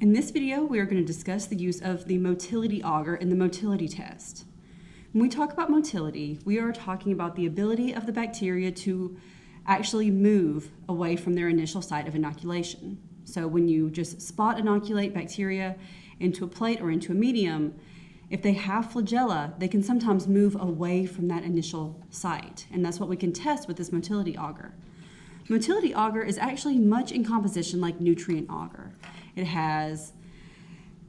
In this video, we are going to discuss the use of the motility auger in the motility test. When we talk about motility, we are talking about the ability of the bacteria to actually move away from their initial site of inoculation. So when you just spot inoculate bacteria into a plate or into a medium, if they have flagella, they can sometimes move away from that initial site. And that's what we can test with this motility auger. Motility auger is actually much in composition like nutrient auger. It has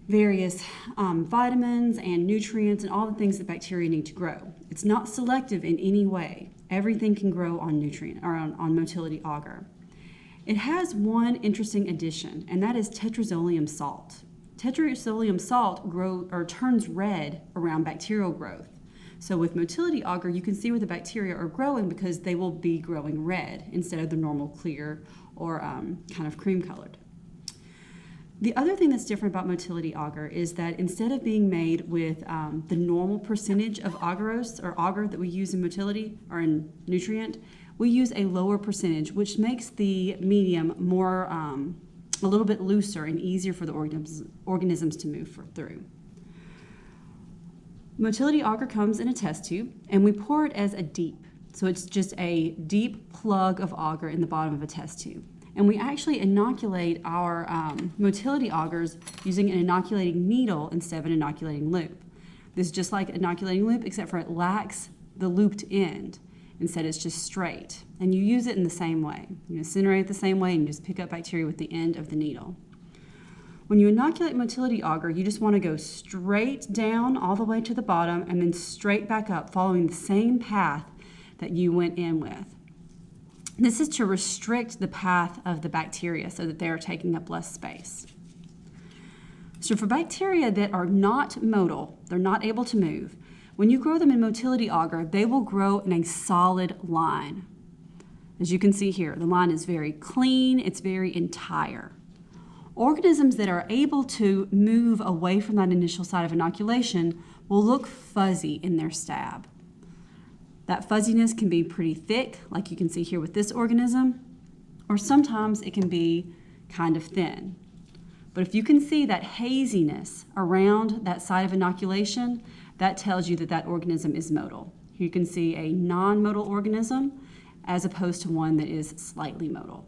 various vitamins and nutrients and all the things that bacteria need to grow. It's not selective in any way. Everything can grow on on motility auger. It has one interesting addition, and that is tetrazolium salt. Tetrazolium salt turns red around bacterial growth. So with motility auger, you can see where the bacteria are growing because they will be growing red instead of the normal clear or kind of cream colored. The other thing that's different about motility auger is that instead of being made with the normal percentage of agarose or agar that we use in motility or in nutrient, we use a lower percentage, which makes the medium more a little bit looser and easier for the organisms to move through. Motility auger comes in a test tube, and we pour it as a deep. So it's just a deep plug of auger in the bottom of a test tube. And we actually inoculate our motility augers using an inoculating needle instead of an inoculating loop. This is just like inoculating loop, except for it lacks the looped end. Instead, it's just straight. And you use it in the same way. You incinerate it the same way and you just pick up bacteria with the end of the needle. When you inoculate motility auger, you just want to go straight down all the way to the bottom and then straight back up, following the same path that you went in with. This is to restrict the path of the bacteria so that they are taking up less space. So for bacteria that are not motile, they're not able to move, when you grow them in motility auger, they will grow in a solid line. As you can see here, the line is very clean, it's very entire. Organisms that are able to move away from that initial site of inoculation will look fuzzy in their stab. That fuzziness can be pretty thick, like you can see here with this organism, or sometimes it can be kind of thin. But if you can see that haziness around that site of inoculation, that tells you that that organism is motile. You can see a non-motile organism as opposed to one that is slightly motile.